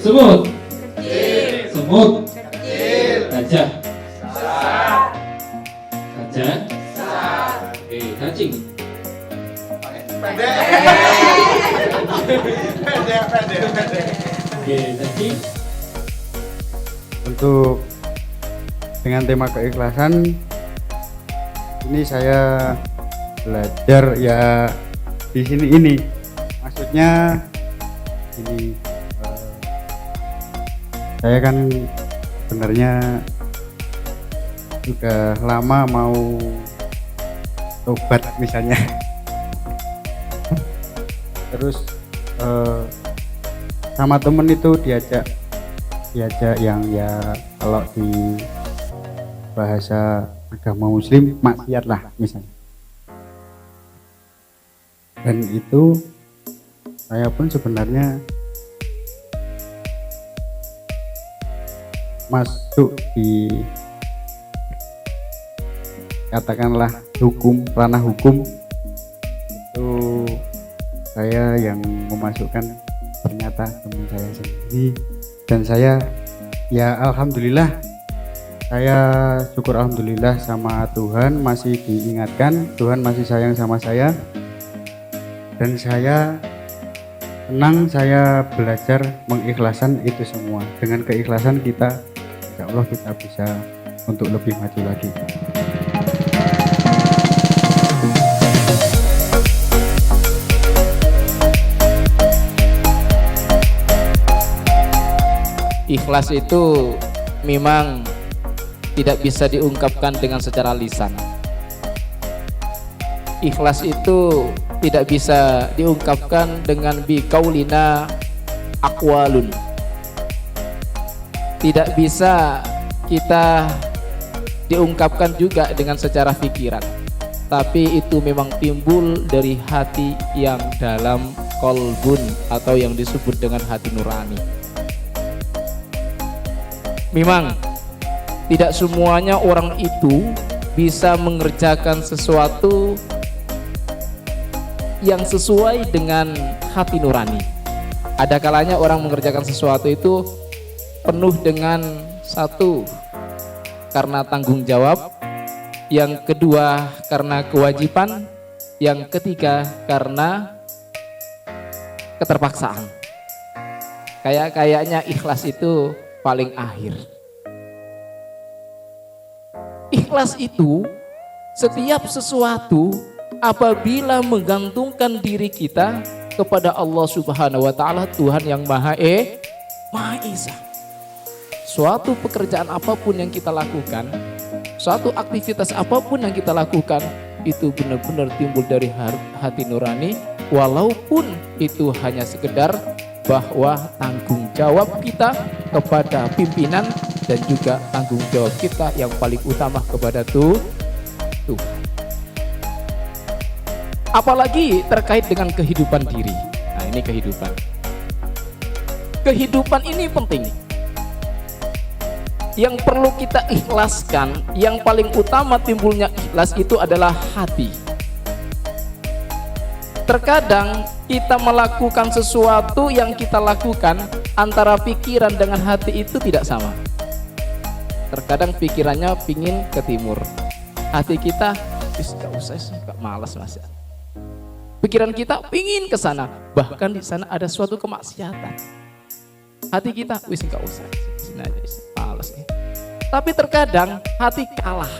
Semut. Kecil. Semut. Kecil. Gajah. Besar. Gajah. Besar. Oke, cacing. Pendek. Pendek. Oke, cacing. Untuk dengan tema keikhlasan ini saya belajar ya di sini ini maksudnya ini saya kan sebenarnya sudah lama mau tobat misalnya terus sama temen itu diajak yang ya kalau di bahasa agama muslim maksiat lah misalnya, dan itu saya pun sebenarnya masuk di katakanlah ranah hukum itu saya yang memasukkan ternyata teman saya sendiri, dan saya ya alhamdulillah saya syukur alhamdulillah sama Tuhan masih diingatkan, Tuhan masih sayang sama saya, dan saya senang saya belajar mengikhlaskan itu semua. Dengan keikhlasan kita insya Allah kita bisa untuk lebih maju lagi. Ikhlas itu memang tidak bisa diungkapkan dengan secara lisan. Ikhlas itu tidak bisa diungkapkan dengan biqaulina aqwalun. Tidak bisa kita diungkapkan juga dengan secara pikiran. Tapi itu memang timbul dari hati yang dalam, qalbun, atau yang disebut dengan hati nurani. Memang tidak semuanya orang itu bisa mengerjakan sesuatu yang sesuai dengan hati nurani. Ada kalanya orang mengerjakan sesuatu itu penuh dengan satu, karena tanggung jawab, yang kedua karena kewajiban, yang ketiga karena keterpaksaan. Kayaknya ikhlas itu paling akhir. Ikhlas itu setiap sesuatu apabila menggantungkan diri kita kepada Allah Subhanahu wa taala, Tuhan yang Maha Esa. Suatu pekerjaan apapun yang kita lakukan, suatu aktivitas apapun yang kita lakukan, itu benar-benar timbul dari hati nurani, walaupun itu hanya sekedar bahwa tanggung jawab kita kepada pimpinan dan juga tanggung jawab kita yang paling utama kepada Tuhan. Apalagi terkait dengan kehidupan diri. Nah, ini kehidupan. Kehidupan ini penting. Yang perlu kita ikhlaskan, yang paling utama timbulnya ikhlas itu adalah hati. Terkadang kita melakukan sesuatu yang kita lakukan antara pikiran dengan hati itu tidak sama. Terkadang pikirannya pingin ke timur, hati kita gak usah, gak malas mas. Pikiran kita pingin ke sana, bahkan di sana ada suatu kemaksiatan. Hati kita gak usah, sini aja, malas. Tapi terkadang hati kalah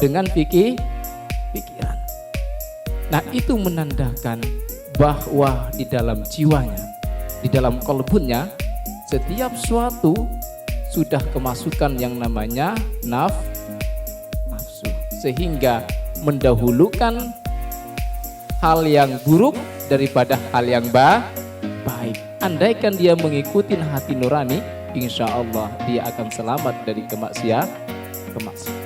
dengan pikiran. Nah, itu menandakan bahwa di dalam jiwanya, di dalam qalbunnya, setiap suatu sudah kemasukan yang namanya nafsu, sehingga mendahulukan hal yang buruk daripada hal yang baik. Andaikan dia mengikuti hati nurani, insya Allah dia akan selamat dari kemaksiatan.